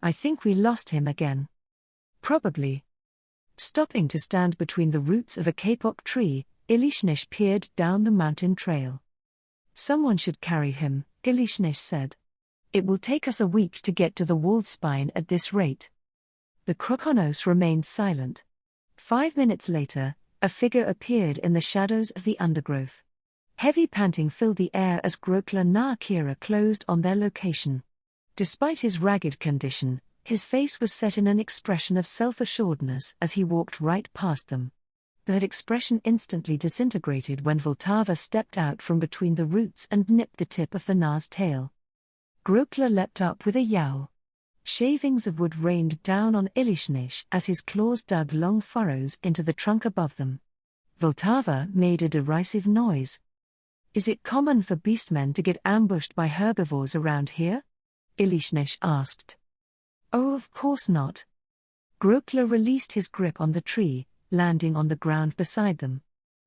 I think we lost him again. Probably. Stopping to stand between the roots of a kapok tree, Ilishnish peered down the mountain trail. Someone should carry him, Ilishnish said. It will take us a week to get to the walled spine at this rate. The Krokonos remained silent. 5 minutes later, a figure appeared in the shadows of the undergrowth. Heavy panting filled the air as Grokla na Kira closed on their location. Despite his ragged condition, his face was set in an expression of self-assuredness as he walked right past them. That expression instantly disintegrated when Vltava stepped out from between the roots and nipped the tip of the Na's tail. Grokla leapt up with a yowl. Shavings of wood rained down on Ilishnish as his claws dug long furrows into the trunk above them. Vltava made a derisive noise. Is it common for beastmen to get ambushed by herbivores around here? Ilishnish asked. Oh, of course not. Grokla released his grip on the tree, landing on the ground beside them.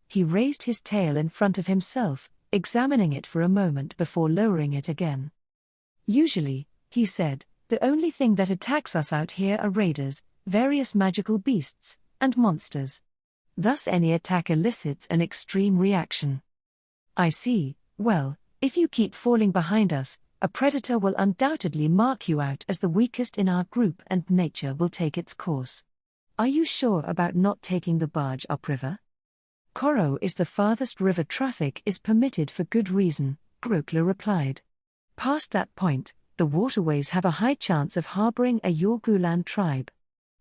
He raised his tail in front of himself, examining it for a moment before lowering it again. Usually, he said, the only thing that attacks us out here are raiders, various magical beasts, and monsters. Thus any attack elicits an extreme reaction. I see. Well, if you keep falling behind us, a predator will undoubtedly mark you out as the weakest in our group and nature will take its course. Are you sure about not taking the barge upriver? Koro is the farthest river traffic is permitted for good reason, Grokla replied. Past that point, the waterways have a high chance of harboring a Yorgulan tribe.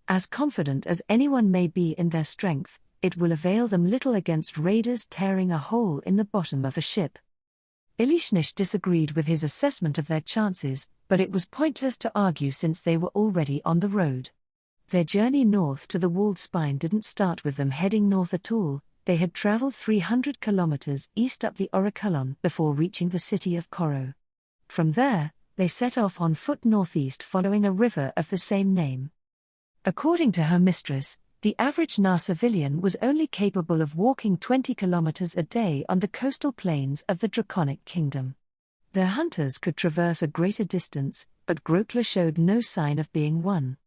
As confident as anyone may be in their strength, it will avail them little against raiders tearing a hole in the bottom of a ship. Ilishnish disagreed with his assessment of their chances, but it was pointless to argue since they were already on the road. Their journey north to the walled spine didn't start with them heading north at all. They had traveled 300 kilometers east up the Orakelon before reaching the city of Koro. From there, they set off on foot northeast following a river of the same name. According to her mistress, the average Na civilian was only capable of walking 20 kilometers a day on the coastal plains of the Draconic Kingdom. Their hunters could traverse a greater distance, but Grokla showed no sign of being one.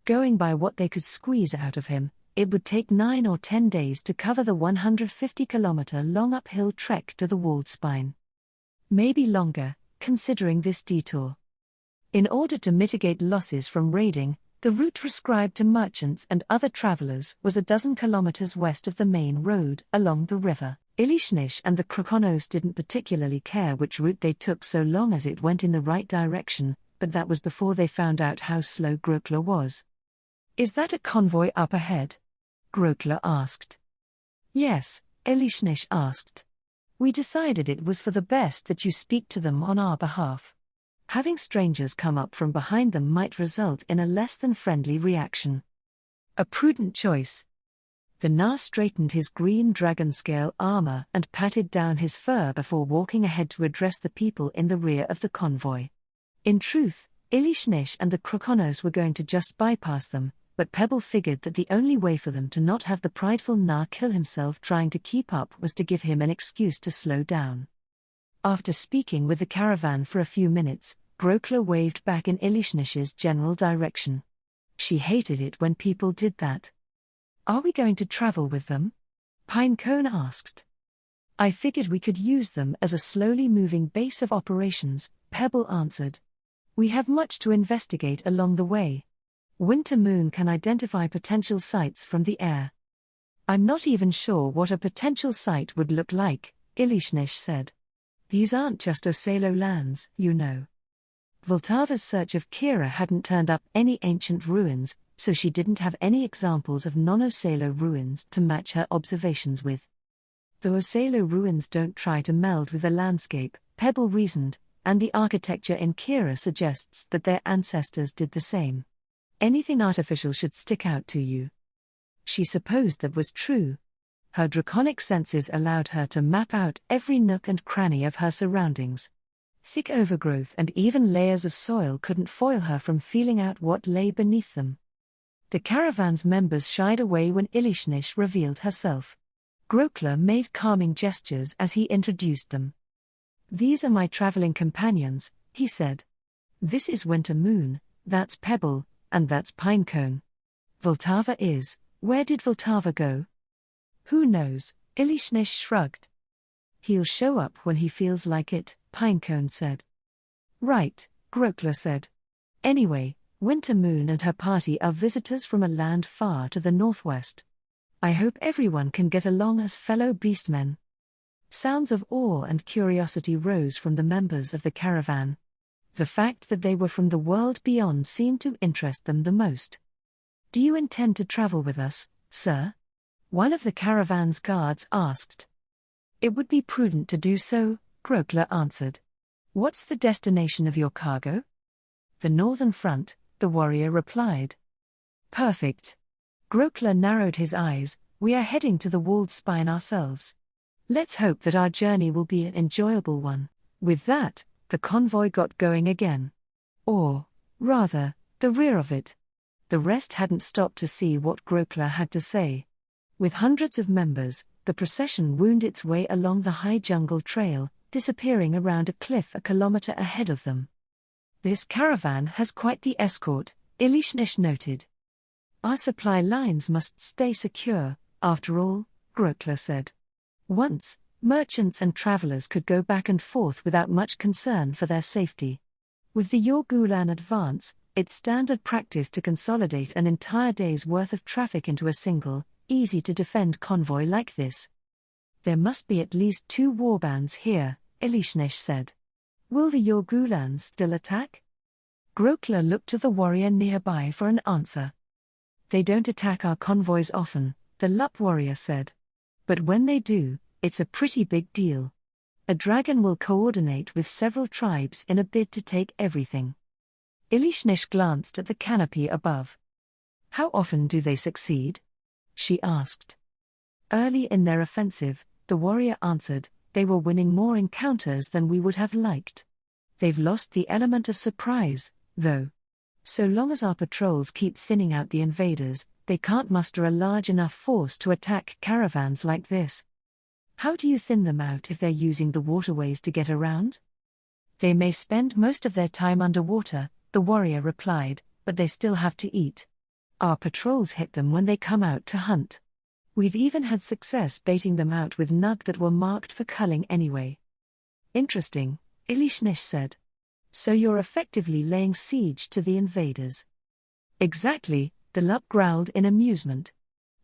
Going by what they could squeeze out of him, it would take 9 or 10 days to cover the 150-kilometer-long uphill trek to the walled spine. Maybe longer, considering this detour. In order to mitigate losses from raiding, the route prescribed to merchants and other travelers was 12 kilometers west of the main road, along the river. Ilishnish and the Krokonos didn't particularly care which route they took so long as it went in the right direction, but that was before they found out how slow Grokla was. Is that a convoy up ahead? Grokla asked. Yes, Ilishnish asked. We decided it was for the best that you speak to them on our behalf. Having strangers come up from behind them might result in a less than friendly reaction. A prudent choice. The Na straightened his green dragon scale armor and patted down his fur before walking ahead to address the people in the rear of the convoy. In truth, Ilishnish and the Krokonos were going to just bypass them, but Pebble figured that the only way for them to not have the prideful Na kill himself trying to keep up was to give him an excuse to slow down. After speaking with the caravan for a few minutes, Grokla waved back in Ilishnish's general direction. She hated it when people did that. Are we going to travel with them? Pinecone asked. I figured we could use them as a slowly moving base of operations, Pebble answered. We have much to investigate along the way. Winter Moon can identify potential sites from the air. I'm not even sure what a potential site would look like, Ilishnish said. These aren't just Osalo lands, you know. Vltava's search of Kira hadn't turned up any ancient ruins, so she didn't have any examples of non-Osalo ruins to match her observations with. The Osalo ruins don't try to meld with the landscape, Pebble reasoned, and the architecture in Kira suggests that their ancestors did the same. Anything artificial should stick out to you. She supposed that was true. Her draconic senses allowed her to map out every nook and cranny of her surroundings. Thick overgrowth and even layers of soil couldn't foil her from feeling out what lay beneath them. The caravan's members shied away when Ilishnish revealed herself. Grokla made calming gestures as he introduced them. These are my traveling companions, he said. This is Winter Moon, That's Pebble, and that's Pinecone. Vltava is, where did Vltava go? Who knows, Ilishnish shrugged. He'll show up when he feels like it, Pinecone said. Right, Grokler said. Anyway, Winter Moon and her party are visitors from a land far to the northwest. I hope everyone can get along as fellow beastmen. Sounds of awe and curiosity rose from the members of the caravan. The fact that they were from the world beyond seemed to interest them the most. Do you intend to travel with us, sir? One of the caravan's guards asked. It would be prudent to do so, Grokler answered. What's the destination of your cargo? The northern front, the warrior replied. Perfect. Grokler narrowed his eyes. We are heading to the walled spine ourselves. Let's hope that our journey will be an enjoyable one. With that, the convoy got going again. Or, rather, the rear of it. The rest hadn't stopped to see what Grokler had to say. With hundreds of members, the procession wound its way along the high jungle trail, disappearing around a cliff a kilometer ahead of them. This caravan has quite the escort, Ilishnish noted. Our supply lines must stay secure, after all, Grokler said. Once, merchants and travelers could go back and forth without much concern for their safety. With the Yorgulan advance, it's standard practice to consolidate an entire day's worth of traffic into a single, easy-to-defend convoy like this. There must be at least 2 warbands here, Ilishnish said. Will the Yorgulans still attack? Grokler looked to the warrior nearby for an answer. They don't attack our convoys often, the Lup warrior said. But when they do, it's a pretty big deal. A dragon will coordinate with several tribes in a bid to take everything. Ilishnish glanced at the canopy above. How often do they succeed? She asked. Early in their offensive, the warrior answered, they were winning more encounters than we would have liked. They've lost the element of surprise, though. So long as our patrols keep thinning out the invaders, they can't muster a large enough force to attack caravans like this. How do you thin them out if they're using the waterways to get around? They may spend most of their time underwater, the warrior replied, but they still have to eat. Our patrols hit them when they come out to hunt. We've even had success baiting them out with nug that were marked for culling anyway. Interesting, Ilishnish said. So you're effectively laying siege to the invaders. Exactly, the Lup growled in amusement.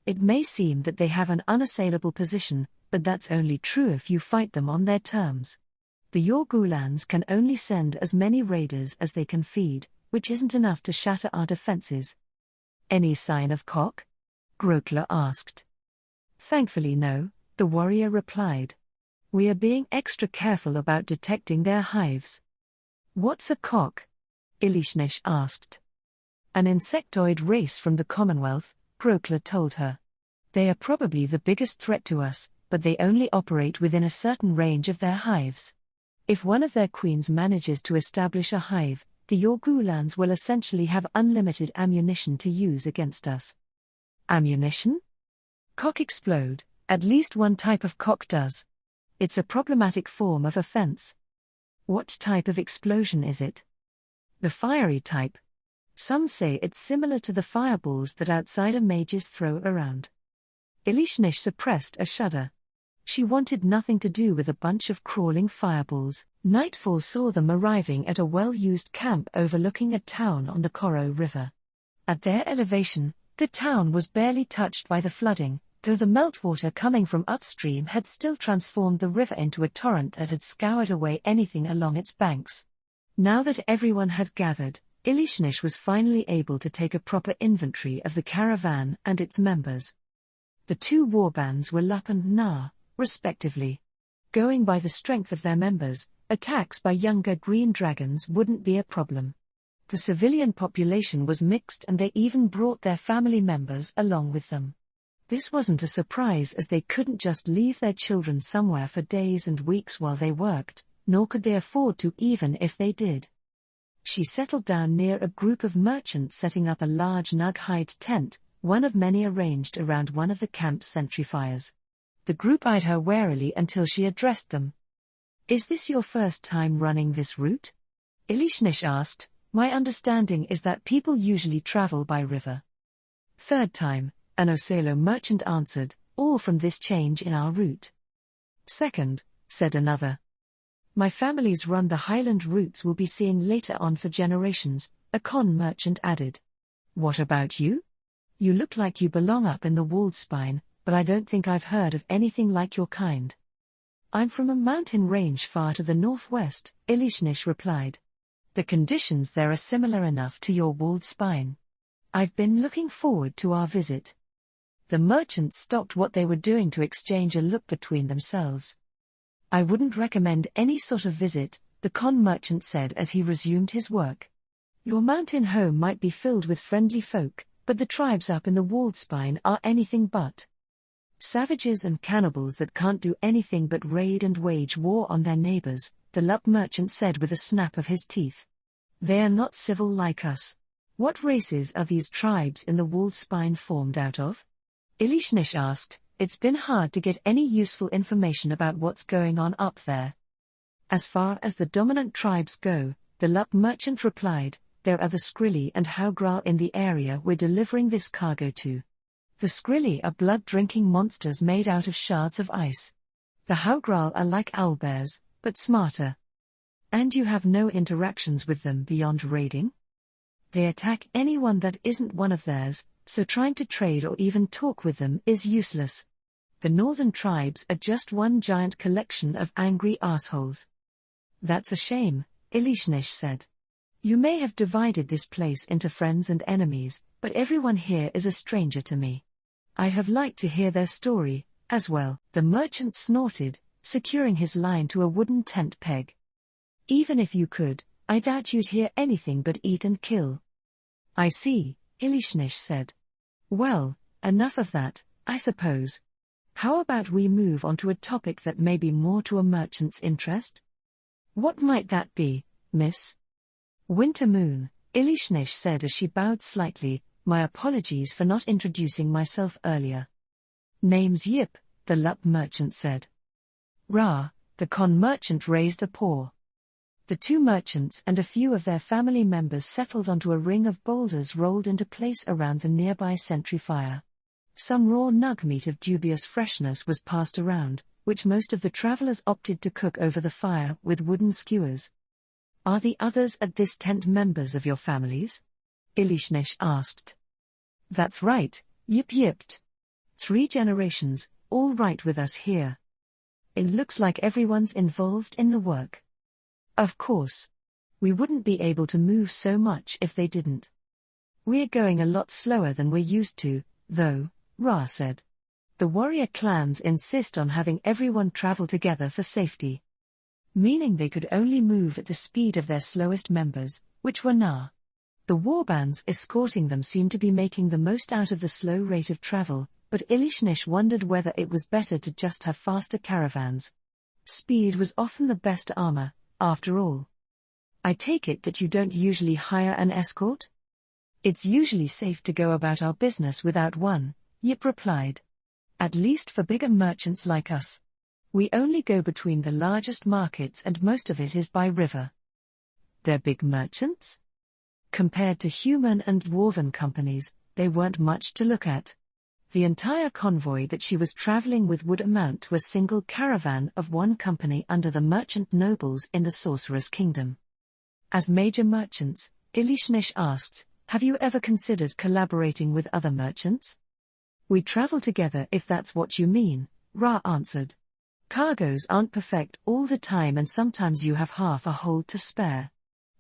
It may seem that they have an unassailable position, but that's only true if you fight them on their terms. The Yorgulans can only send as many raiders as they can feed, which isn't enough to shatter our defenses. Any sign of cock? Grokler asked. Thankfully no, the warrior replied. We are being extra careful about detecting their hives. What's a cock? Ilishnish asked. An insectoid race from the Commonwealth, Grokler told her. They are probably the biggest threat to us, but they only operate within a certain range of their hives. If one of their queens manages to establish a hive, the Yorgulans will essentially have unlimited ammunition to use against us. Ammunition? Cock explode, at least one type of cock does. It's a problematic form of offense. What type of explosion is it? The fiery type. Some say it's similar to the fireballs that outsider mages throw around. Ilishnish suppressed a shudder. She wanted nothing to do with a bunch of crawling fireballs. Nightfall saw them arriving at a well-used camp overlooking a town on the Koro River. At their elevation, the town was barely touched by the flooding, though the meltwater coming from upstream had still transformed the river into a torrent that had scoured away anything along its banks. Now that everyone had gathered, Ilishnish was finally able to take a proper inventory of the caravan and its members. The 2 warbands were Lup and Na, respectively. Going by the strength of their members, attacks by younger green dragons wouldn't be a problem. The civilian population was mixed and they even brought their family members along with them. This wasn't a surprise as they couldn't just leave their children somewhere for days and weeks while they worked, nor could they afford to even if they did. She settled down near a group of merchants setting up a large nug-hide tent, one of many arranged around one of the camp's sentry fires. The group eyed her warily until she addressed them. Is this your first time running this route? Ilishnish asked, My understanding is that people usually travel by river. Third time, an Osalo merchant answered, all from this change in our route. Second, said another. My family's run the highland routes will be seeing later on for generations, a con merchant added. What about you? You look like you belong up in the walled spine, but I don't think I've heard of anything like your kind. I'm from a mountain range far to the northwest, Ilishnish replied. The conditions there are similar enough to your walled spine. I've been looking forward to our visit. The merchants stopped what they were doing to exchange a look between themselves. I wouldn't recommend any sort of visit, the con merchant said as he resumed his work. Your mountain home might be filled with friendly folk, but the tribes up in the walled spine are anything but. Savages and cannibals that can't do anything but raid and wage war on their neighbors, the Lup merchant said with a snap of his teeth. They are not civil like us. What races are these tribes in the walled spine formed out of? Ilishnish asked. It's been hard to get any useful information about what's going on up there. As far as the dominant tribes go, the Lup merchant replied, there are the Skrilli and Haugral in the area we're delivering this cargo to. The Skrilli are blood-drinking monsters made out of shards of ice. The Haugral are like owlbears, but smarter. And you have no interactions with them beyond raiding? They attack anyone that isn't one of theirs, so trying to trade or even talk with them is useless. The northern tribes are just one giant collection of angry assholes. That's a shame, Ilishnish said. You may have divided this place into friends and enemies, but everyone here is a stranger to me. I'd have liked to hear their story, as well. The merchant snorted, securing his line to a wooden tent peg. Even if you could, I doubt you'd hear anything but eat and kill. I see, Ilishnish said. Well, enough of that, I suppose. How about we move on to a topic that may be more to a merchant's interest? What might that be, miss? Winter moon, Ilishnish said as she bowed slightly. My apologies for not introducing myself earlier. Name's Yip, the Lup merchant said. Ra, the con merchant raised a paw. The two merchants and a few of their family members settled onto a ring of boulders rolled into place around the nearby sentry fire. Some raw nug meat of dubious freshness was passed around, which most of the travelers opted to cook over the fire with wooden skewers. Are the others at this tent members of your families? Ilishnish asked. That's right, Yip yipped. 3 generations, all right with us here. It looks like everyone's involved in the work. Of course. We wouldn't be able to move so much if they didn't. We're going a lot slower than we're used to, though, Ra said. The warrior clans insist on having everyone travel together for safety. Meaning they could only move at the speed of their slowest members, which were Na. The warbands escorting them seemed to be making the most out of the slow rate of travel, but Ilishnish wondered whether it was better to just have faster caravans. Speed was often the best armor, after all. I take it that you don't usually hire an escort? It's usually safe to go about our business without one, Yip replied. At least for bigger merchants like us. We only go between the largest markets and most of it is by river. They're big merchants? Compared to human and dwarven companies, they weren't much to look at. The entire convoy that she was traveling with would amount to a single caravan of one company under the merchant nobles in the Sorcerer's Kingdom. As major merchants, Ilishnish asked, have you ever considered collaborating with other merchants? We travel together if that's what you mean, Ra answered. Cargoes aren't perfect all the time and sometimes you have half a hold to spare.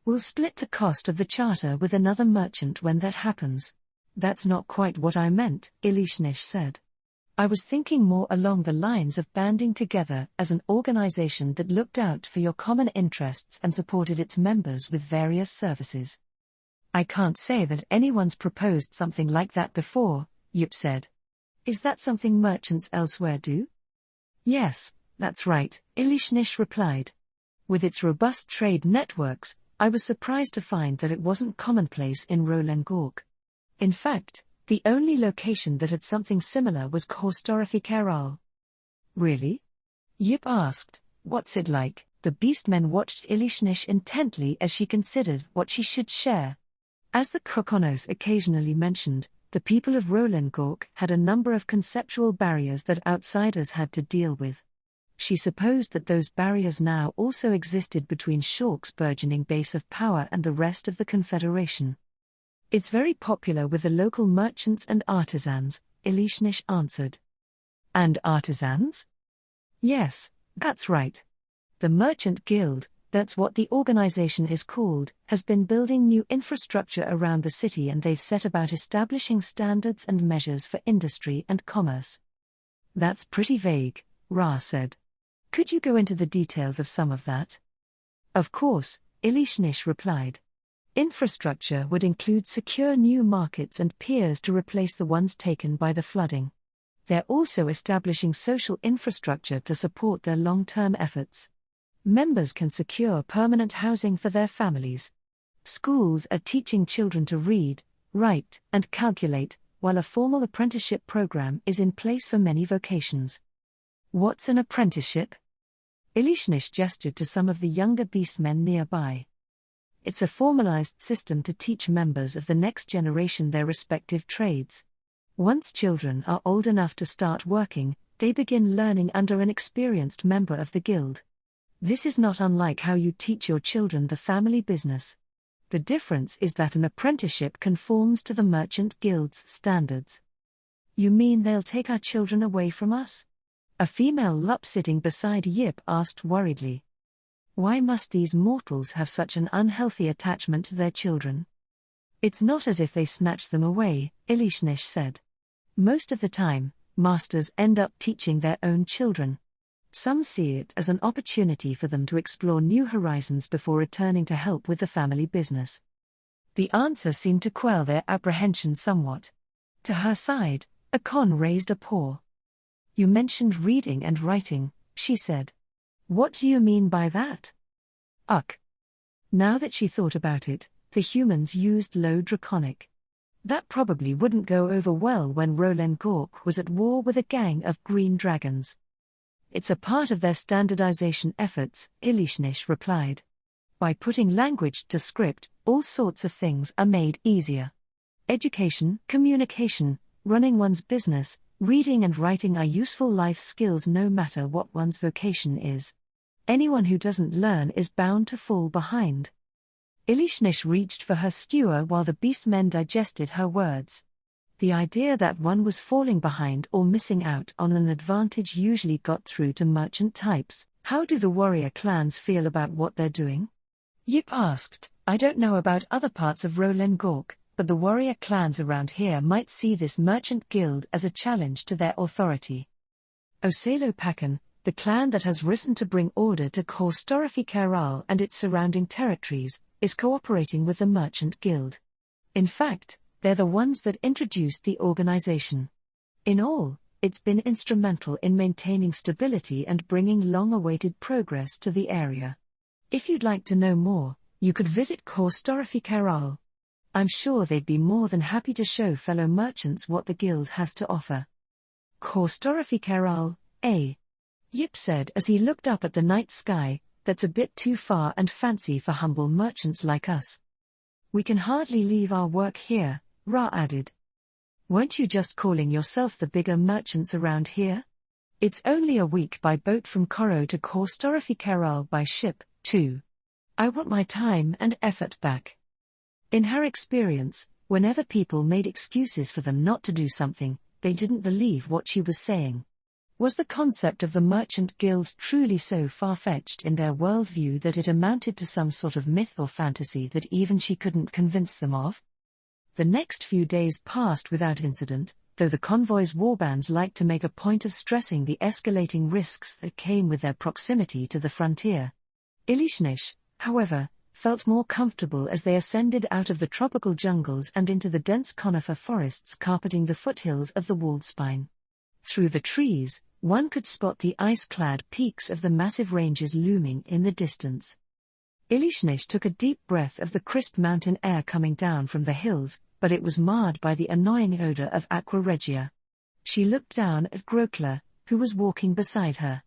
We'll split the cost of the charter with another merchant when that happens. That's not quite what I meant, Ilishnish said. I was thinking more along the lines of banding together as an organization that looked out for your common interests and supported its members with various services. I can't say that anyone's proposed something like that before, Yip said. Is that something merchants elsewhere do? Yes, that's right, Ilishnish replied. With its robust trade networks, I was surprised to find that it wasn't commonplace in Rolengorg. In fact, the only location that had something similar was Korstorfi Keral. Really? Yip asked, what's it like? The beastmen watched Ilishnish intently as she considered what she should share. As the Krokonos occasionally mentioned, the people of Rolengork had a number of conceptual barriers that outsiders had to deal with. She supposed that those barriers now also existed between Shork's burgeoning base of power and the rest of the Confederation. It's very popular with the local merchants and artisans, Ilishnish answered. And artisans? Yes, that's right. The Merchant Guild, that's what the organization is called, has been building new infrastructure around the city, and they've set about establishing standards and measures for industry and commerce. That's pretty vague, Ra said. Could you go into the details of some of that? Of course, Ilishnish replied. Infrastructure would include secure new markets and piers to replace the ones taken by the flooding. They're also establishing social infrastructure to support their long-term efforts. Members can secure permanent housing for their families. Schools are teaching children to read, write, and calculate, while a formal apprenticeship program is in place for many vocations. What's an apprenticeship? Ilishnish gestured to some of the younger beastmen nearby. It's a formalized system to teach members of the next generation their respective trades. Once children are old enough to start working, they begin learning under an experienced member of the guild. This is not unlike how you teach your children the family business. The difference is that an apprenticeship conforms to the Merchant Guild's standards. You mean they'll take our children away from us? A female lup sitting beside Yip asked worriedly. Why must these mortals have such an unhealthy attachment to their children? It's not as if they snatch them away, Ilishnish said. Most of the time, masters end up teaching their own children. Some see it as an opportunity for them to explore new horizons before returning to help with the family business. The answer seemed to quell their apprehension somewhat. To her side, Akon raised a paw. You mentioned reading and writing, she said. What do you mean by that? Now that she thought about it, the humans used Low Draconic. That probably wouldn't go over well when Rolengork was at war with a gang of green dragons. It's a part of their standardization efforts, Ilishnish replied. By putting language to script, all sorts of things are made easier. Education, communication, running one's business, reading and writing are useful life skills no matter what one's vocation is. Anyone who doesn't learn is bound to fall behind. Ilishnish reached for her skewer while the beastmen digested her words. The idea that one was falling behind or missing out on an advantage usually got through to merchant types. How do the warrior clans feel about what they're doing? Yip asked. I don't know about other parts of Rolengork, but the warrior clans around here might see this merchant guild as a challenge to their authority. Osalopakan, the clan that has risen to bring order to Korstorfi and its surrounding territories, is cooperating with the merchant guild. In fact, they're the ones that introduced the organization. In all, it's been instrumental in maintaining stability and bringing long-awaited progress to the area. If you'd like to know more, you could visit Korstorfi. I'm sure they'd be more than happy to show fellow merchants what the guild has to offer. Korstorfi, eh? Yip said as he looked up at the night sky. That's a bit too far and fancy for humble merchants like us. We can hardly leave our work here, Ra added. Weren't you just calling yourself the bigger merchants around here? It's only a week by boat from Koro to Korstorfi by ship, too. I want my time and effort back. In her experience, whenever people made excuses for them not to do something, they didn't believe what she was saying. Was the concept of the Merchant Guild truly so far-fetched in their worldview that it amounted to some sort of myth or fantasy that even she couldn't convince them of? The next few days passed without incident, though the convoy's warbands liked to make a point of stressing the escalating risks that came with their proximity to the frontier. Ilishnish, however, felt more comfortable as they ascended out of the tropical jungles and into the dense conifer forests carpeting the foothills of the walled spine. Through the trees, one could spot the ice-clad peaks of the massive ranges looming in the distance. Ilishnish took a deep breath of the crisp mountain air coming down from the hills, but it was marred by the annoying odor of aqua regia. She looked down at Grokler, who was walking beside her.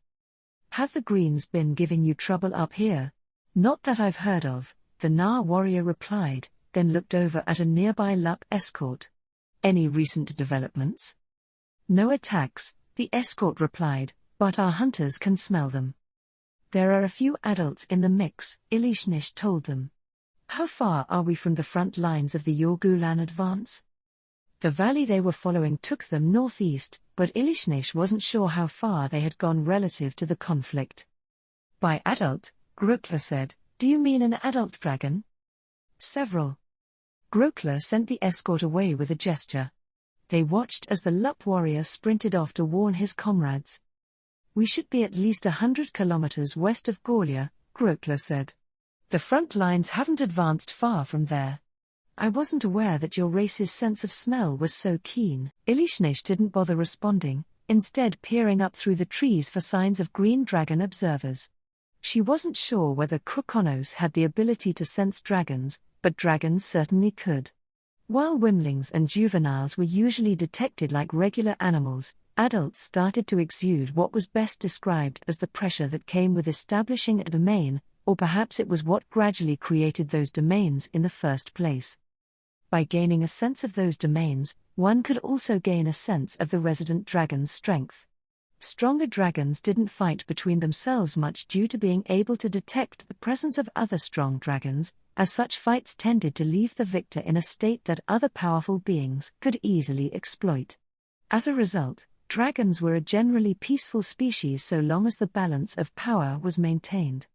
Have the Greens been giving you trouble up here? Not that I've heard of, the Nar warrior replied, then looked over at a nearby Lup escort. Any recent developments? No attacks, the escort replied, but our hunters can smell them. There are a few adults in the mix, Ilishnish told them. How far are we from the front lines of the Yorgulan advance? The valley they were following took them northeast, but Ilishnish wasn't sure how far they had gone relative to the conflict. By adult, Grokler said, do you mean an adult dragon? Several. Grokler sent the escort away with a gesture. They watched as the Lup warrior sprinted off to warn his comrades. We should be at least 100 kilometers west of Gorlia, Grokler said. The front lines haven't advanced far from there. I wasn't aware that your race's sense of smell was so keen. Ilishnish didn't bother responding, instead peering up through the trees for signs of green dragon observers. She wasn't sure whether Krokonos had the ability to sense dragons, but dragons certainly could. While wimlings and juveniles were usually detected like regular animals, adults started to exude what was best described as the pressure that came with establishing a domain, or perhaps it was what gradually created those domains in the first place. By gaining a sense of those domains, one could also gain a sense of the resident dragon's strength. Stronger dragons didn't fight between themselves much due to being able to detect the presence of other strong dragons, as such fights tended to leave the victor in a state that other powerful beings could easily exploit. As a result, dragons were a generally peaceful species so long as the balance of power was maintained.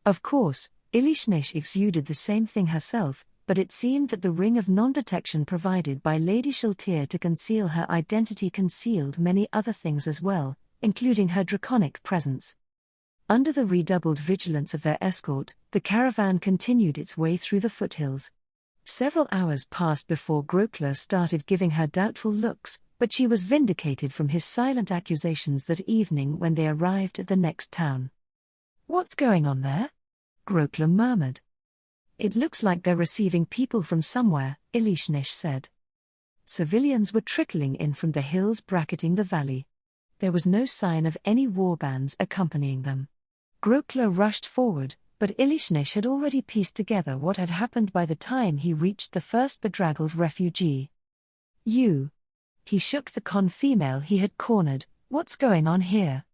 Of course, Ilishnish exuded the same thing herself, but it seemed that the ring of non-detection provided by Lady Shaltir to conceal her identity concealed many other things as well, including her draconic presence. Under the redoubled vigilance of their escort, the caravan continued its way through the foothills. Several hours passed before Grokler started giving her doubtful looks, but she was vindicated from his silent accusations that evening when they arrived at the next town. What's going on there? Grokler murmured. It looks like they're receiving people from somewhere, Ilishnish said. Civilians were trickling in from the hills bracketing the valley. There was no sign of any warbands accompanying them. Grokler rushed forward, but Ilishnish had already pieced together what had happened by the time he reached the first bedraggled refugee. You. He shook the con female he had cornered. What's going on here?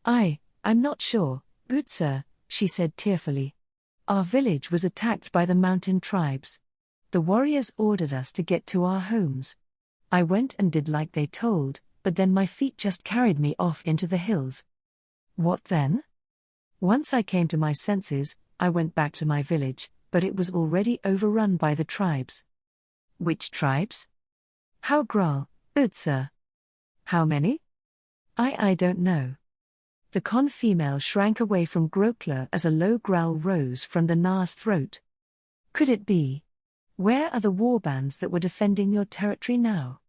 I'm not sure, good sir, she said tearfully. Our village was attacked by the mountain tribes. The warriors ordered us to get to our homes. I went and did like they told, but then my feet just carried me off into the hills. What then? Once I came to my senses, I went back to my village, but it was already overrun by the tribes. Which tribes? How Graal, good sir. How many? I don't know. The con female shrank away from Grokler as a low growl rose from the Nar's throat. Could it be? Where are the warbands that were defending your territory now?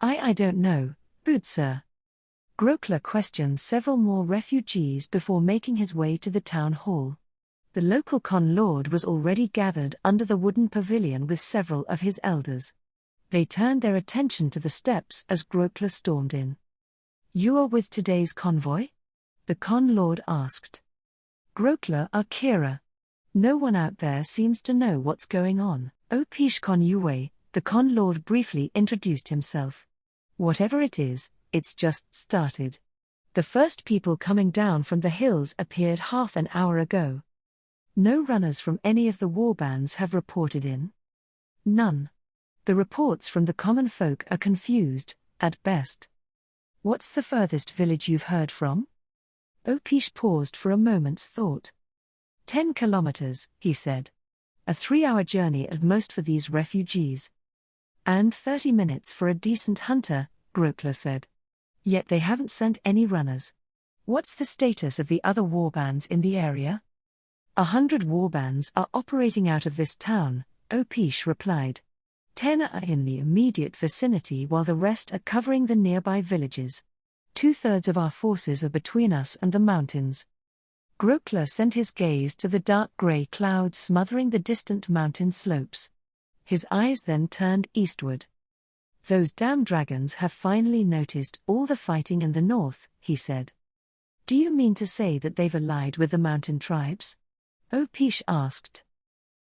I don't know, good sir. Grokler questioned several more refugees before making his way to the town hall. The local con lord was already gathered under the wooden pavilion with several of his elders. They turned their attention to the steps as Grokler stormed in. You are with today's convoy? The con lord asked. Grokler Akira. No one out there seems to know what's going on. Opish con Yue, the con lord briefly introduced himself. Whatever it is, it's just started. The first people coming down from the hills appeared half an hour ago. No runners from any of the warbands have reported in. None. The reports from the common folk are confused, at best. What's the furthest village you've heard from? Opish paused for a moment's thought. 10 kilometers, he said. A 3-hour journey at most for these refugees. And 30 minutes for a decent hunter, Grokler said. Yet they haven't sent any runners. What's the status of the other warbands in the area? 100 warbands are operating out of this town, Opish replied. 10 are in the immediate vicinity while the rest are covering the nearby villages. 2/3 of our forces are between us and the mountains. Grokler sent his gaze to the dark grey clouds smothering the distant mountain slopes. His eyes then turned eastward. Those damn dragons have finally noticed all the fighting in the north, he said. Do you mean to say that they've allied with the mountain tribes? Opish asked.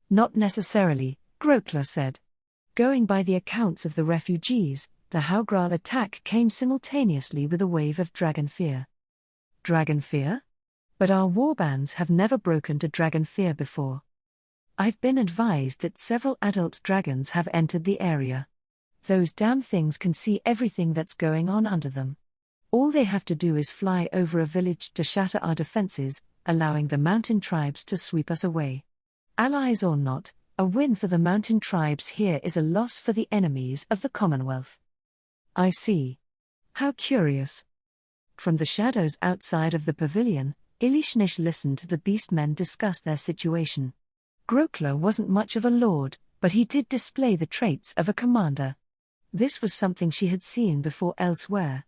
Not necessarily, Grokler said. Going by the accounts of the refugees, the Haugral attack came simultaneously with a wave of dragon fear. Dragon fear? But our warbands have never broken to dragon fear before. I've been advised that several adult dragons have entered the area. Those damn things can see everything that's going on under them. All they have to do is fly over a village to shatter our defenses, allowing the mountain tribes to sweep us away. Allies or not, a win for the mountain tribes here is a loss for the enemies of the Commonwealth. I see. How curious. From the shadows outside of the pavilion, Ilishnish listened to the beastmen discuss their situation. Grokler wasn't much of a lord, but he did display the traits of a commander. This was something she had seen before elsewhere.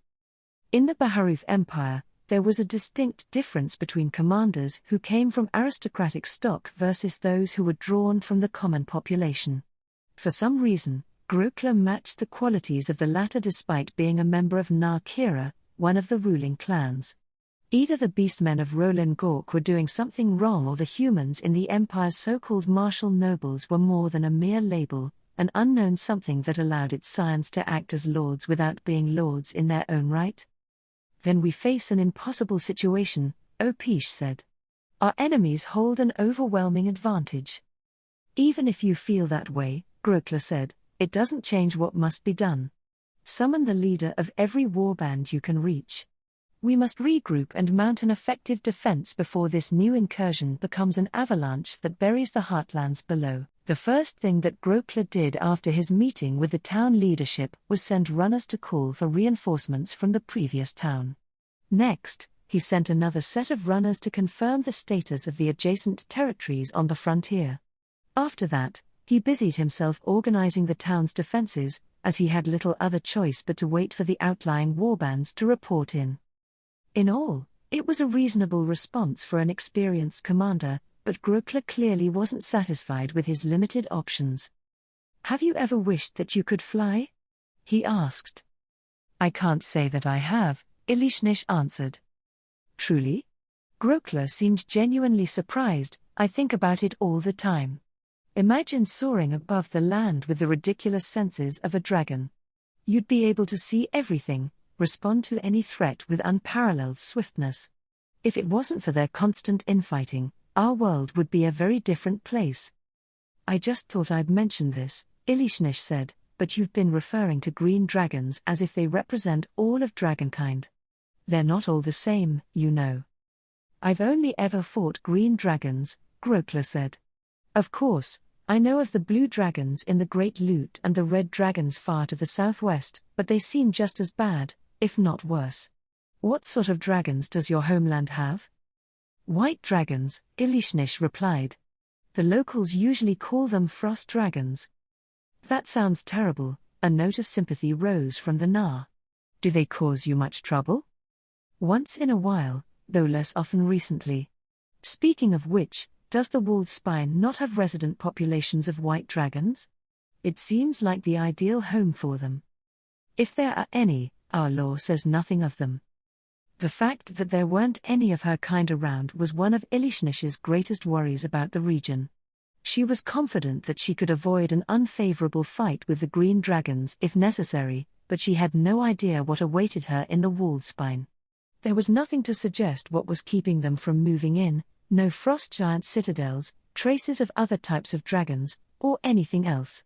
In the Baharuth Empire, there was a distinct difference between commanders who came from aristocratic stock versus those who were drawn from the common population. For some reason, Grokler matched the qualities of the latter despite being a member of Nar Kira, one of the ruling clans. Either the beastmen of Roland Gork were doing something wrong, or the humans in the Empire's so-called martial nobles were more than a mere label, an unknown something that allowed its scions to act as lords without being lords in their own right. Then we face an impossible situation, Opish said. Our enemies hold an overwhelming advantage. Even if you feel that way, Grokler said, it doesn't change what must be done. Summon the leader of every warband you can reach. We must regroup and mount an effective defense before this new incursion becomes an avalanche that buries the heartlands below. The first thing that Grokler did after his meeting with the town leadership was send runners to call for reinforcements from the previous town. Next, he sent another set of runners to confirm the status of the adjacent territories on the frontier. After that, he busied himself organizing the town's defenses, as he had little other choice but to wait for the outlying warbands to report in. In all, it was a reasonable response for an experienced commander, but Grokler clearly wasn't satisfied with his limited options. Have you ever wished that you could fly? He asked. I can't say that I have, Ilishnish answered. Truly? Grokler seemed genuinely surprised. I think about it all the time. Imagine soaring above the land with the ridiculous senses of a dragon. You'd be able to see everything, respond to any threat with unparalleled swiftness. If it wasn't for their constant infighting, our world would be a very different place. I just thought I'd mention this, Ilishnish said, but you've been referring to green dragons as if they represent all of dragonkind. They're not all the same, you know. I've only ever fought green dragons, Grokler said. Of course, I know of the blue dragons in the Great Loot and the red dragons far to the southwest, but they seem just as bad, if not worse. What sort of dragons does your homeland have? White dragons, Ilishnish replied. The locals usually call them frost dragons. That sounds terrible, a note of sympathy rose from the Nar. Do they cause you much trouble? Once in a while, though less often recently. Speaking of which, does the walled spine not have resident populations of white dragons? It seems like the ideal home for them. If there are any, our law says nothing of them. The fact that there weren't any of her kind around was one of Ilishnish's greatest worries about the region. She was confident that she could avoid an unfavorable fight with the green dragons if necessary, but she had no idea what awaited her in the walled spine. There was nothing to suggest what was keeping them from moving in, no frost giant citadels, traces of other types of dragons, or anything else.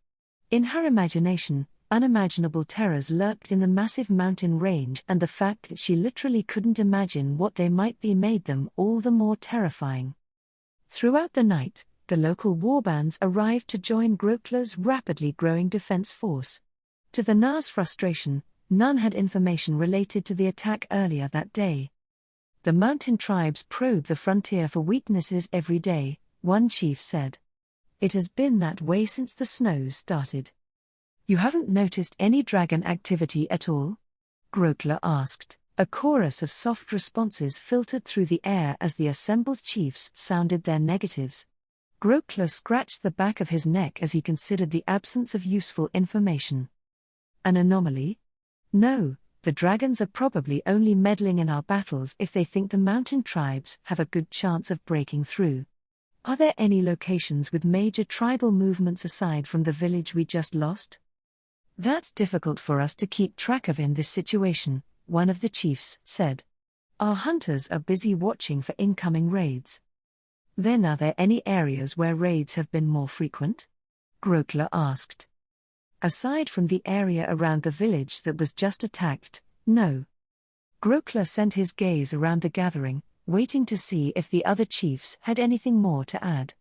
In her imagination, unimaginable terrors lurked in the massive mountain range, and the fact that she literally couldn't imagine what they might be made them all the more terrifying. Throughout the night, the local warbands arrived to join Grokler's rapidly growing defense force. To the Nar's frustration, none had information related to the attack earlier that day. The mountain tribes probe the frontier for weaknesses every day, one chief said. It has been that way since the snows started. You haven't noticed any dragon activity at all? Grokler asked. A chorus of soft responses filtered through the air as the assembled chiefs sounded their negatives. Grokler scratched the back of his neck as he considered the absence of useful information. An anomaly? No, The dragons are probably only meddling in our battles if they think the mountain tribes have a good chance of breaking through. Are there any locations with major tribal movements aside from the village we just lost? That's difficult for us to keep track of in this situation, one of the chiefs said. Our hunters are busy watching for incoming raids. Then are there any areas where raids have been more frequent? Grokler asked. Aside from the area around the village that was just attacked, no. Grokler sent his gaze around the gathering, waiting to see if the other chiefs had anything more to add.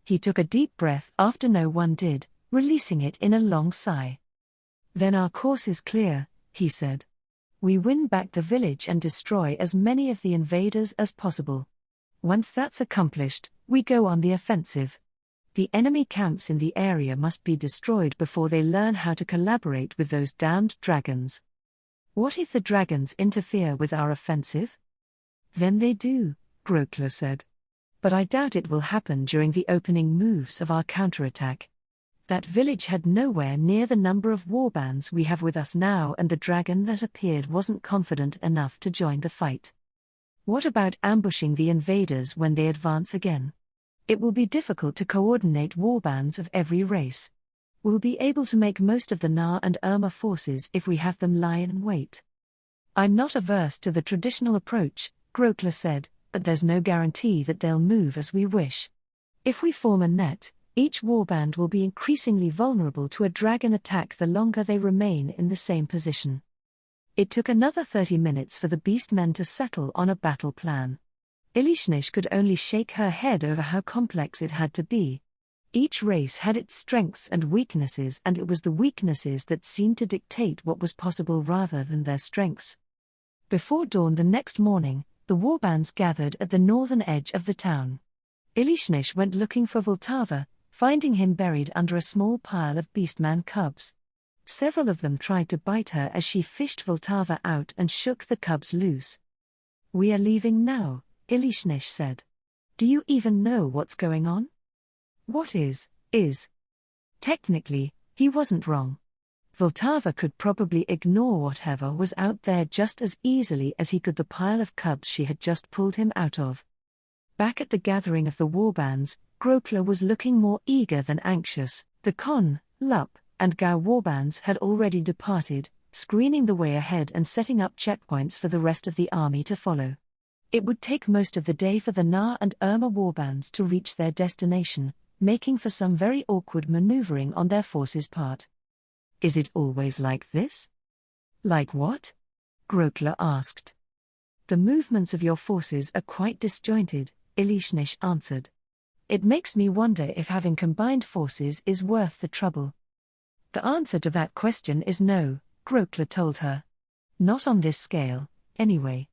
He took a deep breath after no one did, releasing it in a long sigh. Then our course is clear, he said. We win back the village and destroy as many of the invaders as possible. Once that's accomplished, we go on the offensive. The enemy camps in the area must be destroyed before they learn how to collaborate with those damned dragons. What if the dragons interfere with our offensive? Then they do, Grokler said. But I doubt it will happen during the opening moves of our counterattack. That village had nowhere near the number of warbands we have with us now, and the dragon that appeared wasn't confident enough to join the fight. What about ambushing the invaders when they advance again? It will be difficult to coordinate warbands of every race. We'll be able to make most of the Na and Irma forces if we have them lie in wait. I'm not averse to the traditional approach, Grokler said, but there's no guarantee that they'll move as we wish. If we form a net, each warband will be increasingly vulnerable to a dragon attack the longer they remain in the same position. It took another 30 minutes for the beastmen to settle on a battle plan. Elishnish could only shake her head over how complex it had to be. Each race had its strengths and weaknesses, and it was the weaknesses that seemed to dictate what was possible rather than their strengths. Before dawn the next morning, the warbands gathered at the northern edge of the town. Elishnish went looking for Vltava, finding him buried under a small pile of beastman cubs. Several of them tried to bite her as she fished Vltava out and shook the cubs loose. We are leaving now, Elishnish said. Do you even know what's going on? What is. Technically, he wasn't wrong. Vltava could probably ignore whatever was out there just as easily as he could the pile of cubs she had just pulled him out of. Back at the gathering of the warbands, Grokler was looking more eager than anxious. The Kon, Lup, and Gao warbands had already departed, screening the way ahead and setting up checkpoints for the rest of the army to follow. It would take most of the day for the Na and Irma warbands to reach their destination, making for some very awkward maneuvering on their forces' part. Is it always like this? Like what? Grokler asked. The movements of your forces are quite disjointed, Elishnish answered. It makes me wonder if having combined forces is worth the trouble. The answer to that question is no, Grokler told her. Not on this scale, anyway.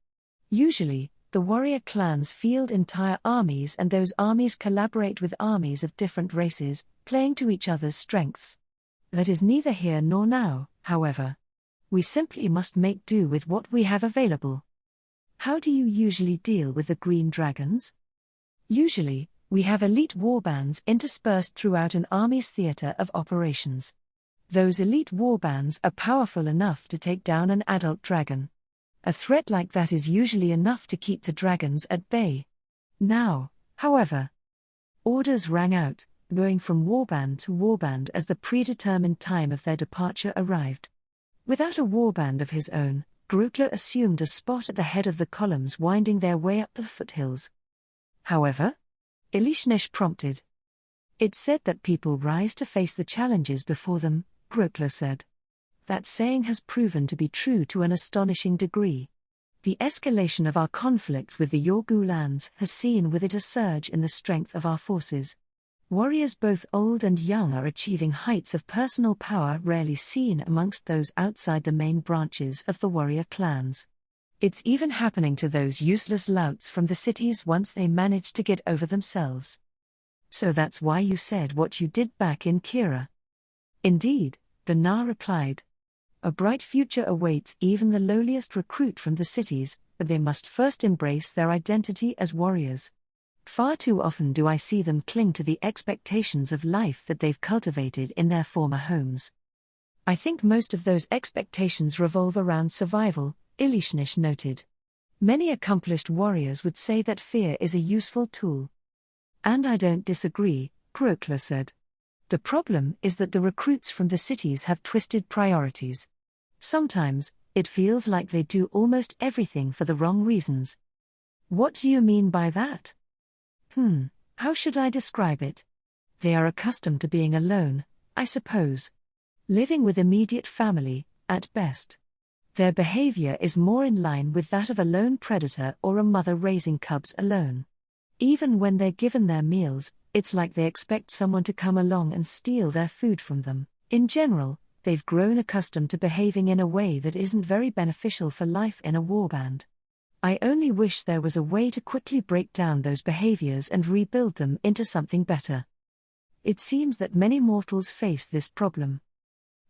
Usually, the warrior clans field entire armies, and those armies collaborate with armies of different races, playing to each other's strengths. That is neither here nor now, however. We simply must make do with what we have available. How do you usually deal with the green dragons? Usually, we have elite warbands interspersed throughout an army's theater of operations. Those elite warbands are powerful enough to take down an adult dragon. A threat like that is usually enough to keep the dragons at bay. Now, however, orders rang out, going from warband to warband as the predetermined time of their departure arrived. Without a warband of his own, Grokler assumed a spot at the head of the columns winding their way up the foothills. However, Elishnish prompted. It's said that people rise to face the challenges before them, Grokler said. That saying has proven to be true to an astonishing degree. The escalation of our conflict with the Yorgu lands has seen with it a surge in the strength of our forces. Warriors both old and young are achieving heights of personal power rarely seen amongst those outside the main branches of the warrior clans. It's even happening to those useless louts from the cities once they manage to get over themselves. So that's why you said what you did back in Kira. Indeed, the Na replied. A bright future awaits even the lowliest recruit from the cities, but they must first embrace their identity as warriors. Far too often do I see them cling to the expectations of life that they've cultivated in their former homes. I think most of those expectations revolve around survival, Ilishnish noted. Many accomplished warriors would say that fear is a useful tool. And I don't disagree, Grokler said. The problem is that the recruits from the cities have twisted priorities. Sometimes, it feels like they do almost everything for the wrong reasons. What do you mean by that? How should I describe it? They are accustomed to being alone, I suppose. Living with immediate family, at best. Their behavior is more in line with that of a lone predator or a mother raising cubs alone. Even when they're given their meals, it's like they expect someone to come along and steal their food from them. In general, they've grown accustomed to behaving in a way that isn't very beneficial for life in a warband. I only wish there was a way to quickly break down those behaviors and rebuild them into something better. It seems that many mortals face this problem.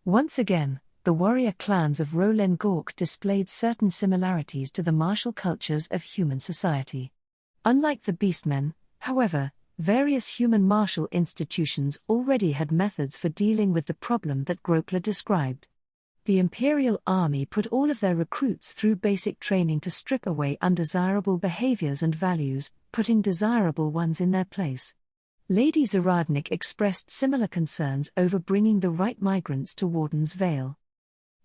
Once again, the warrior clans of Rolen Gork displayed certain similarities to the martial cultures of human society. Unlike the beastmen, however, various human martial institutions already had methods for dealing with the problem that Grokler described. The Imperial Army put all of their recruits through basic training to strip away undesirable behaviors and values, putting desirable ones in their place. Lady Zaradnik expressed similar concerns over bringing the right migrants to Warden's Vale.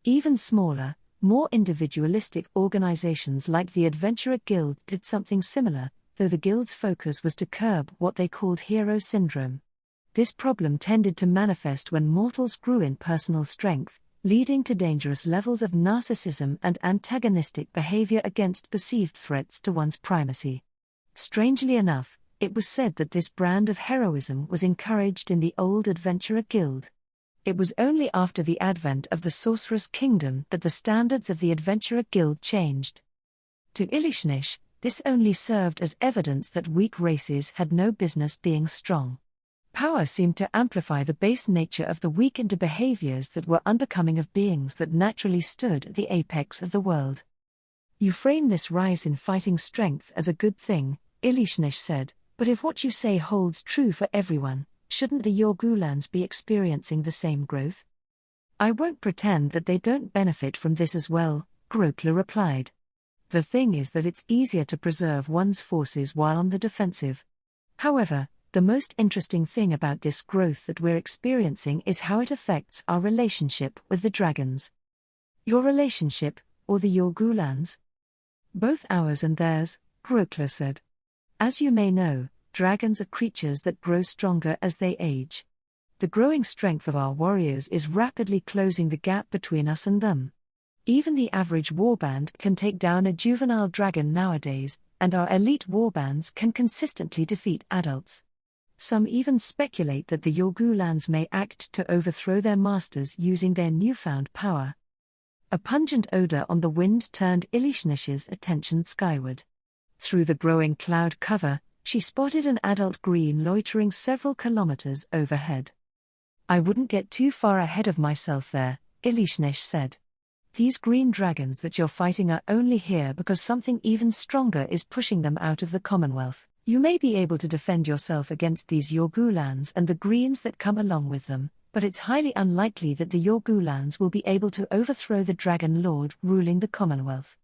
Even smaller, more individualistic organizations like the Adventurer Guild did something similar, though the guild's focus was to curb what they called hero syndrome. This problem tended to manifest when mortals grew in personal strength, leading to dangerous levels of narcissism and antagonistic behavior against perceived threats to one's primacy. Strangely enough, it was said that this brand of heroism was encouraged in the old Adventurer Guild. It was only after the advent of the Sorceress Kingdom that the standards of the Adventurer Guild changed. To Ilishnish, this only served as evidence that weak races had no business being strong. Power seemed to amplify the base nature of the weak into behaviors that were unbecoming of beings that naturally stood at the apex of the world. You frame this rise in fighting strength as a good thing, Ilishnish said, but if what you say holds true for everyone, shouldn't the Yorgulans be experiencing the same growth? I won't pretend that they don't benefit from this as well, Grokler replied. The thing is that it's easier to preserve one's forces while on the defensive. However, the most interesting thing about this growth that we're experiencing is how it affects our relationship with the dragons. Your relationship, or the Yorgulans? Both ours and theirs, Grokler said. As you may know, dragons are creatures that grow stronger as they age. The growing strength of our warriors is rapidly closing the gap between us and them. Even the average warband can take down a juvenile dragon nowadays, and our elite warbands can consistently defeat adults. Some even speculate that the Yorgulans may act to overthrow their masters using their newfound power. A pungent odor on the wind turned Ilishnish's attention skyward. Through the growing cloud cover, she spotted an adult green loitering several kilometers overhead. I wouldn't get too far ahead of myself there, Ilishnish said. These green dragons that you're fighting are only here because something even stronger is pushing them out of the Commonwealth. You may be able to defend yourself against these Yorgulans and the greens that come along with them, but it's highly unlikely that the Yorgulans will be able to overthrow the Dragon Lord ruling the Commonwealth.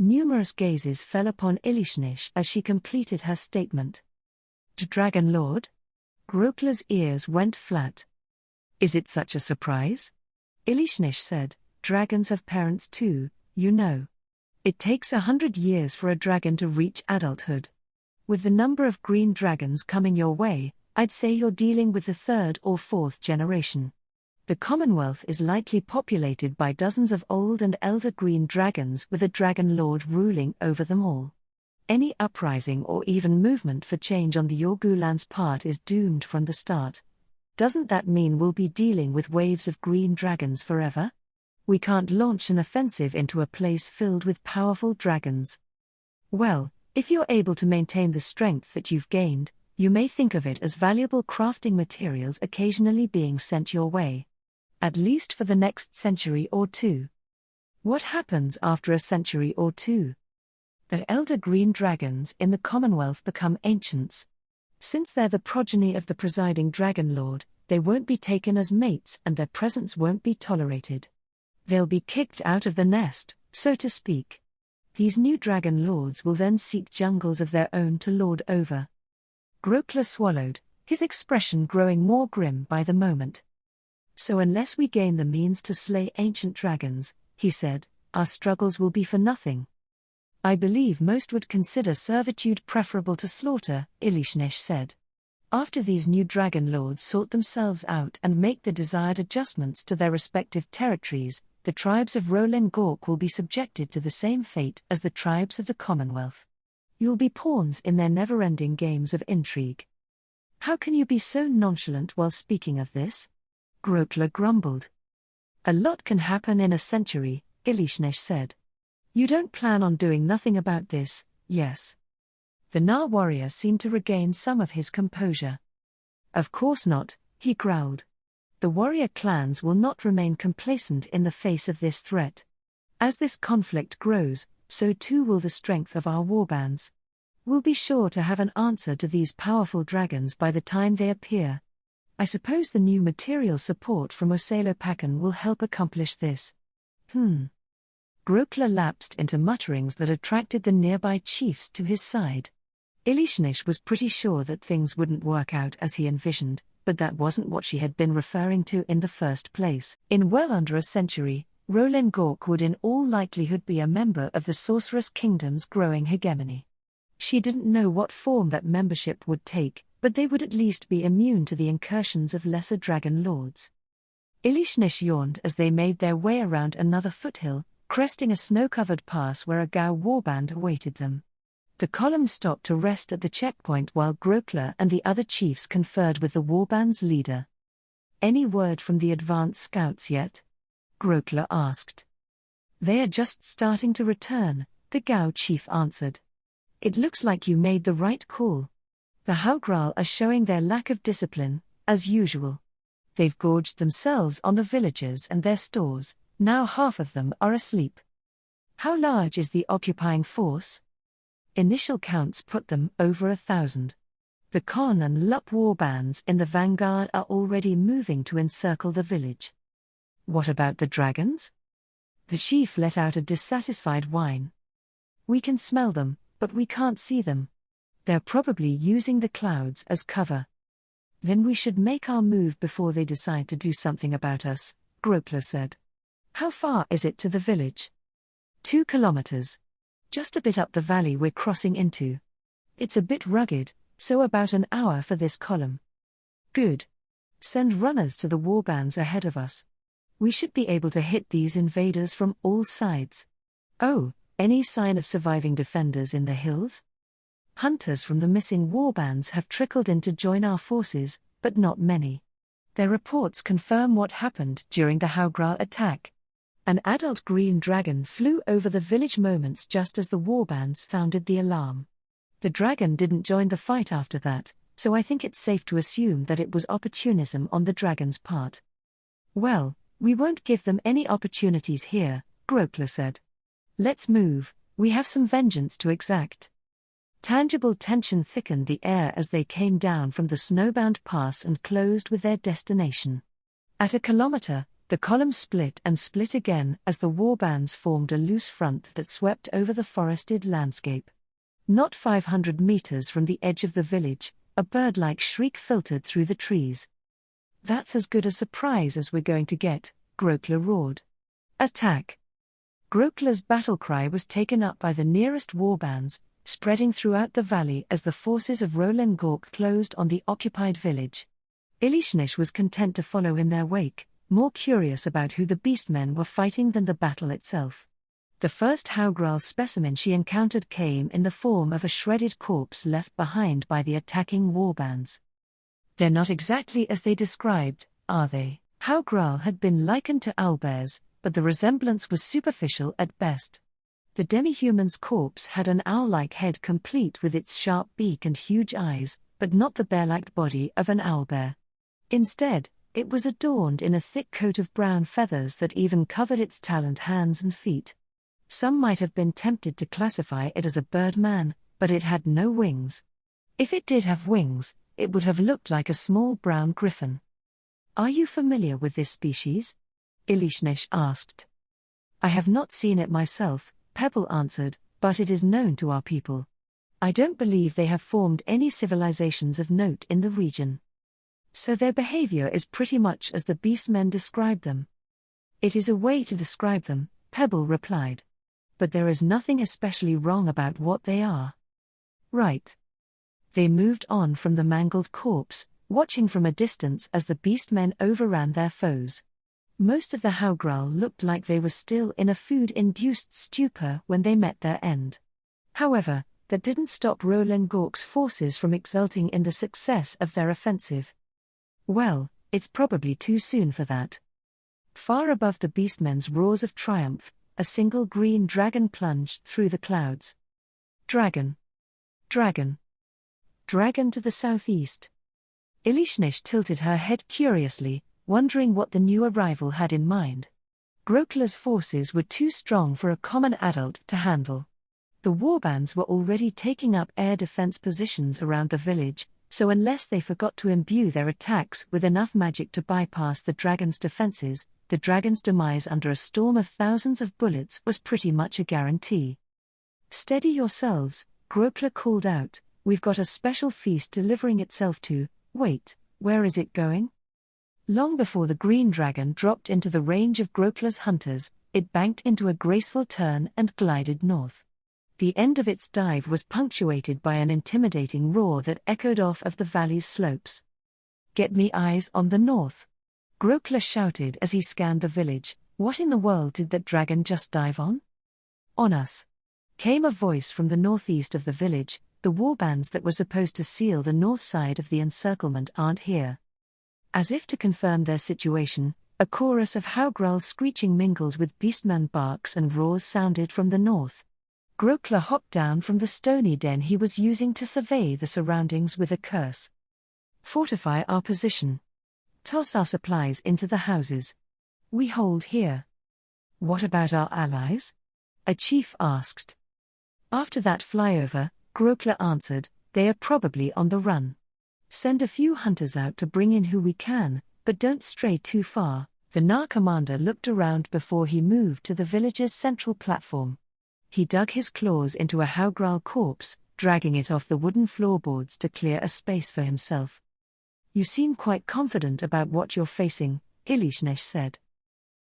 Numerous gazes fell upon Ilishnish as she completed her statement. Dragon Lord? Grokler's ears went flat. Is it such a surprise? Ilishnish said, dragons have parents too, you know. It takes 100 years for a dragon to reach adulthood. With the number of green dragons coming your way, I'd say you're dealing with the 3rd or 4th generation. The Commonwealth is lightly populated by dozens of old and elder green dragons with a Dragon Lord ruling over them all. Any uprising or even movement for change on the Yorgulans' part is doomed from the start. Doesn't that mean we'll be dealing with waves of green dragons forever? We can't launch an offensive into a place filled with powerful dragons. Well, if you're able to maintain the strength that you've gained, you may think of it as valuable crafting materials occasionally being sent your way. At least for the next century or two. What happens after a century or two? The elder green dragons in the Commonwealth become ancients. Since they're the progeny of the presiding Dragon Lord, They won't be taken as mates and their presence won't be tolerated. They'll be kicked out of the nest, so to speak. These new dragon lords will then seek jungles of their own to lord over. Grokler swallowed, his expression growing more grim by the moment. So unless we gain the means to slay ancient dragons, he said, our struggles will be for nothing. I believe most would consider servitude preferable to slaughter, Ilishnesh said. After these new dragon lords sort themselves out and make the desired adjustments to their respective territories, the tribes of Rolen Gork will be subjected to the same fate as the tribes of the Commonwealth. You'll be pawns in their never-ending games of intrigue. How can you be so nonchalant while speaking of this? Grokler grumbled. A lot can happen in a century, Ilishnesh said. You don't plan on doing nothing about this, yes? The Nar warrior seemed to regain some of his composure. Of course not, he growled. The warrior clans will not remain complacent in the face of this threat. As this conflict grows, so too will the strength of our warbands. We'll be sure to have an answer to these powerful dragons by the time they appear. I suppose the new material support from Osalopakan will help accomplish this. Grokler lapsed into mutterings that attracted the nearby chiefs to his side. Ilishnesh was pretty sure that things wouldn't work out as he envisioned, but that wasn't what she had been referring to in the first place. In well under a century, Rolen Gork would in all likelihood be a member of the Sorceress Kingdom's growing hegemony. She didn't know what form that membership would take, but they would at least be immune to the incursions of lesser dragon lords. Ilishnesh yawned as they made their way around another foothill, cresting a snow-covered pass where a Gao warband awaited them. The column stopped to rest at the checkpoint while Grokler and the other chiefs conferred with the warband's leader. Any word from the advance scouts yet? Grokler asked. They are just starting to return, the Gao chief answered. It looks like you made the right call. The Haugral are showing their lack of discipline, as usual. They've gorged themselves on the villagers and their stores, now half of them are asleep. How large is the occupying force? Initial counts put them over 1,000. The Kon and Lup warbands in the vanguard are already moving to encircle the village. What about the dragons? The chief let out a dissatisfied whine. We can smell them, but we can't see them. They're probably using the clouds as cover. Then we should make our move before they decide to do something about us, Grokler said. How far is it to the village? 2 kilometers. Just a bit up the valley we're crossing into. It's a bit rugged, so about an hour for this column. Good. Send runners to the warbands ahead of us. We should be able to hit these invaders from all sides. Oh, any sign of surviving defenders in the hills? Hunters from the missing warbands have trickled in to join our forces, but not many. Their reports confirm what happened during the Haugral attack. An adult green dragon flew over the village moments just as the warbands sounded the alarm. The dragon didn't join the fight after that, so I think it's safe to assume that it was opportunism on the dragon's part. Well, we won't give them any opportunities here, Grokler said. Let's move, we have some vengeance to exact. Tangible tension thickened the air as they came down from the snowbound pass and closed with their destination. At 1 kilometer, the column split and split again as the warbands formed a loose front that swept over the forested landscape. Not 500 meters from the edge of the village, a bird-like shriek filtered through the trees. That's as good a surprise as we're going to get, Grokler roared. Attack! Grokler's battle cry was taken up by the nearest warbands, spreading throughout the valley as the forces of Rolen Gork closed on the occupied village. Ilishnesh was content to follow in their wake, more curious about who the beastmen were fighting than the battle itself. The first Haugral specimen she encountered came in the form of a shredded corpse left behind by the attacking warbands. They're not exactly as they described, are they? Haugral had been likened to owlbears, but the resemblance was superficial at best. The demi-human's corpse had an owl-like head complete with its sharp beak and huge eyes, but not the bear-like body of an owlbear. Instead, it was adorned in a thick coat of brown feathers that even covered its taloned hands and feet. Some might have been tempted to classify it as a birdman, but it had no wings. If it did have wings, it would have looked like a small brown griffin. Are you familiar with this species? Ilishnesh asked. I have not seen it myself, Pebble answered, but it is known to our people. I don't believe they have formed any civilizations of note in the region. So their behavior is pretty much as the beastmen describe them. It is a way to describe them, Pebble replied. But there is nothing especially wrong about what they are. Right. They moved on from the mangled corpse, watching from a distance as the beastmen overran their foes. Most of the Haugral looked like they were still in a food-induced stupor when they met their end. However, that didn't stop Roland Gork's forces from exulting in the success of their offensive. Well, it's probably too soon for that. Far above the beastmen's roars of triumph, a single green dragon plunged through the clouds. Dragon. Dragon. Dragon to the southeast. Ilishnesh tilted her head curiously, wondering what the new arrival had in mind. Grokla's forces were too strong for a common adult to handle. The warbands were already taking up air defense positions around the village, so unless they forgot to imbue their attacks with enough magic to bypass the dragon's defenses, the dragon's demise under a storm of thousands of bullets was pretty much a guarantee. Steady yourselves, Grokla called out, we've got a special feast delivering itself to, wait, where is it going? Long before the green dragon dropped into the range of Grokla's hunters, it banked into a graceful turn and glided north. The end of its dive was punctuated by an intimidating roar that echoed off of the valley's slopes. Get me eyes on the north. Grokla shouted as he scanned the village. What in the world did that dragon just dive on? On us. Came a voice from the northeast of the village. The warbands that were supposed to seal the north side of the encirclement aren't here. As if to confirm their situation, a chorus of Haugral screeching mingled with beastman barks and roars sounded from the north. Grokla hopped down from the stony den he was using to survey the surroundings with a curse. Fortify our position. Toss our supplies into the houses. We hold here. What about our allies? A chief asked. After that flyover, Grokla answered, they are probably on the run. Send a few hunters out to bring in who we can, but don't stray too far. The Na commander looked around before he moved to the village's central platform. He dug his claws into a Haugral corpse, dragging it off the wooden floorboards to clear a space for himself. You seem quite confident about what you're facing, Ilishnesh said.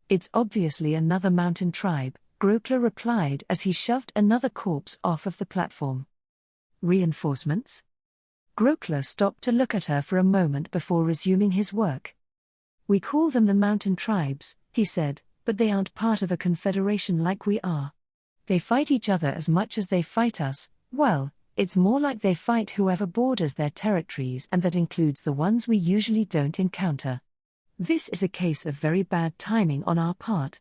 It's obviously another mountain tribe, Grokla replied as he shoved another corpse off of the platform. Reinforcements? Grokla stopped to look at her for a moment before resuming his work. We call them the mountain tribes, he said, but they aren't part of a confederation like we are. They fight each other as much as they fight us. Well, it's more like they fight whoever borders their territories, and that includes the ones we usually don't encounter. This is a case of very bad timing on our part.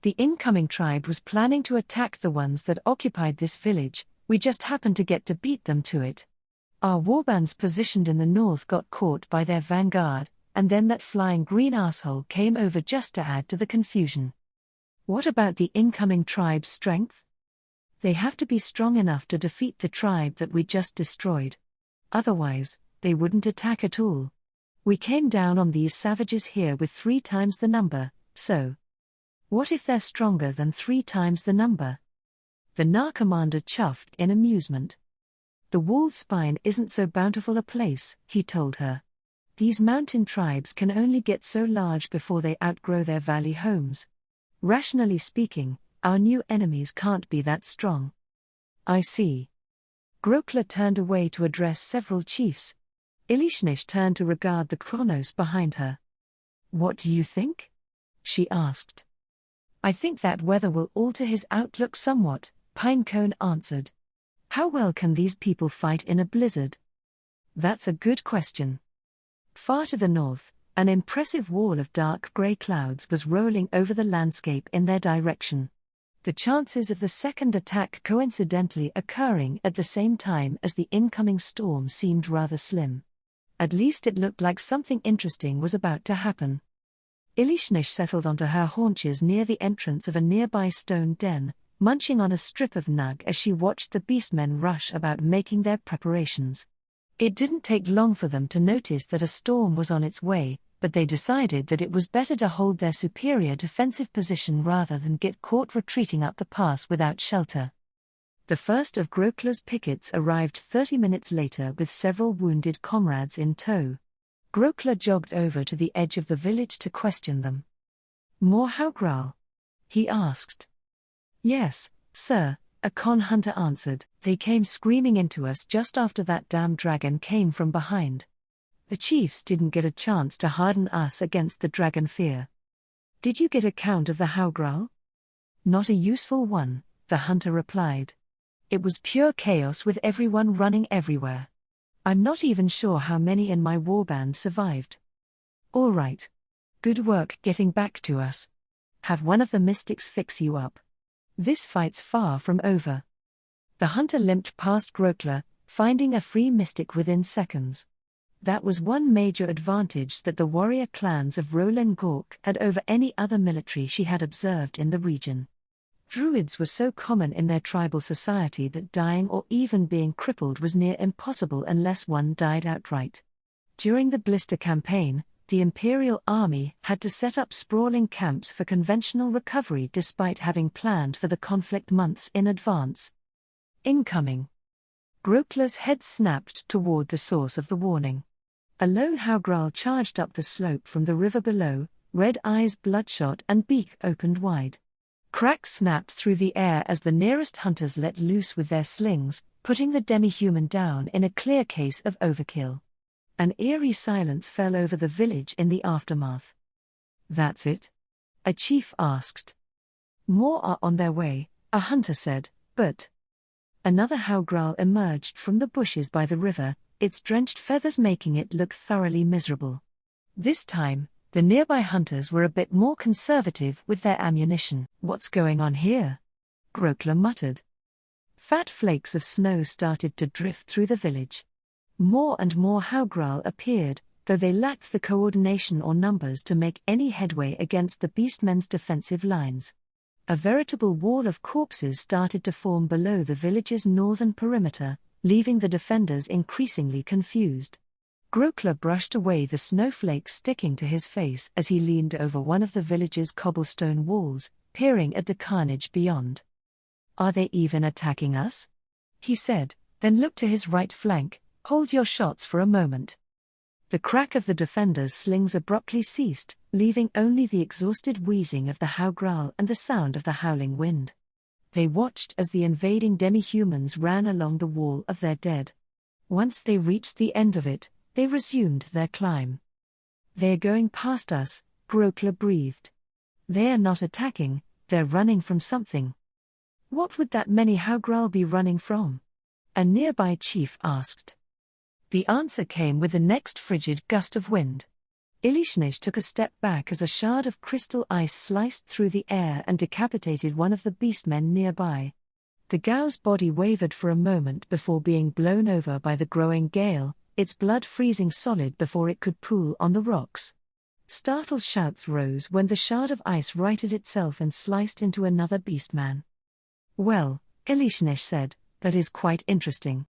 The incoming tribe was planning to attack the ones that occupied this village, we just happened to get to beat them to it. Our warbands positioned in the north got caught by their vanguard, and then that flying green asshole came over just to add to the confusion. What about the incoming tribe's strength? They have to be strong enough to defeat the tribe that we just destroyed. Otherwise, they wouldn't attack at all. We came down on these savages here with 3 times the number, so. What if they're stronger than 3 times the number? The Na commander chuffed in amusement. The walled spine isn't so bountiful a place, he told her. These mountain tribes can only get so large before they outgrow their valley homes. Rationally speaking, our new enemies can't be that strong. I see. Grokla turned away to address several chiefs. Ilishnesh turned to regard the Chronos behind her. What do you think? She asked. I think that weather will alter his outlook somewhat, Pinecone answered. How well can these people fight in a blizzard? That's a good question. Far to the north, an impressive wall of dark grey clouds was rolling over the landscape in their direction. The chances of the second attack coincidentally occurring at the same time as the incoming storm seemed rather slim. At least it looked like something interesting was about to happen. Ilishnesh settled onto her haunches near the entrance of a nearby stone den, munching on a strip of nug as she watched the beastmen rush about making their preparations. It didn't take long for them to notice that a storm was on its way, but they decided that it was better to hold their superior defensive position rather than get caught retreating up the pass without shelter. The first of Grokla's pickets arrived 30 minutes later with several wounded comrades in tow. Grokla jogged over to the edge of the village to question them. "More Haugral?" he asked. "Yes, sir," a con hunter answered. "They came screaming into us just after that damn dragon came from behind. The chiefs didn't get a chance to harden us against the dragon fear." "Did you get a count of the Haugral?" "Not a useful one," the hunter replied. "It was pure chaos with everyone running everywhere. I'm not even sure how many in my warband survived." "All right. Good work getting back to us. Have one of the mystics fix you up. This fight's far from over." The hunter limped past Grokla, finding a free mystic within seconds. That was one major advantage that the warrior clans of Roland Gork had over any other military she had observed in the region. Druids were so common in their tribal society that dying or even being crippled was near impossible unless one died outright. During the Blister campaign, the Imperial Army had to set up sprawling camps for conventional recovery despite having planned for the conflict months in advance. Incoming. Grokla's head snapped toward the source of the warning. A lone Haugral charged up the slope from the river below, red eyes bloodshot and beak opened wide. Cracks snapped through the air as the nearest hunters let loose with their slings, putting the demi-human down in a clear case of overkill. An eerie silence fell over the village in the aftermath. "That's it?" a chief asked. "More are on their way," a hunter said, but... Another Haugral emerged from the bushes by the river, its drenched feathers making it look thoroughly miserable. This time, the nearby hunters were a bit more conservative with their ammunition. "What's going on here?" Grokla muttered. Fat flakes of snow started to drift through the village. More and more Haugral appeared, though they lacked the coordination or numbers to make any headway against the beastmen's defensive lines. A veritable wall of corpses started to form below the village's northern perimeter, leaving the defenders increasingly confused. Grokla brushed away the snowflakes sticking to his face as he leaned over one of the village's cobblestone walls, peering at the carnage beyond. "Are they even attacking us?" he said, then looked to his right flank. "Hold your shots for a moment." The crack of the defenders' slings abruptly ceased, leaving only the exhausted wheezing of the Haugral and the sound of the howling wind. They watched as the invading demi-humans ran along the wall of their dead. Once they reached the end of it, they resumed their climb. "They're going past us," Grokla breathed. "They're not attacking, they're running from something." "What would that many Haugral be running from?" a nearby chief asked. The answer came with the next frigid gust of wind. Ilishnish took a step back as a shard of crystal ice sliced through the air and decapitated one of the beastmen nearby. The Gau's body wavered for a moment before being blown over by the growing gale, its blood freezing solid before it could pool on the rocks. Startled shouts rose when the shard of ice righted itself and sliced into another beastman. "Well," Ilishnish said, "that is quite interesting."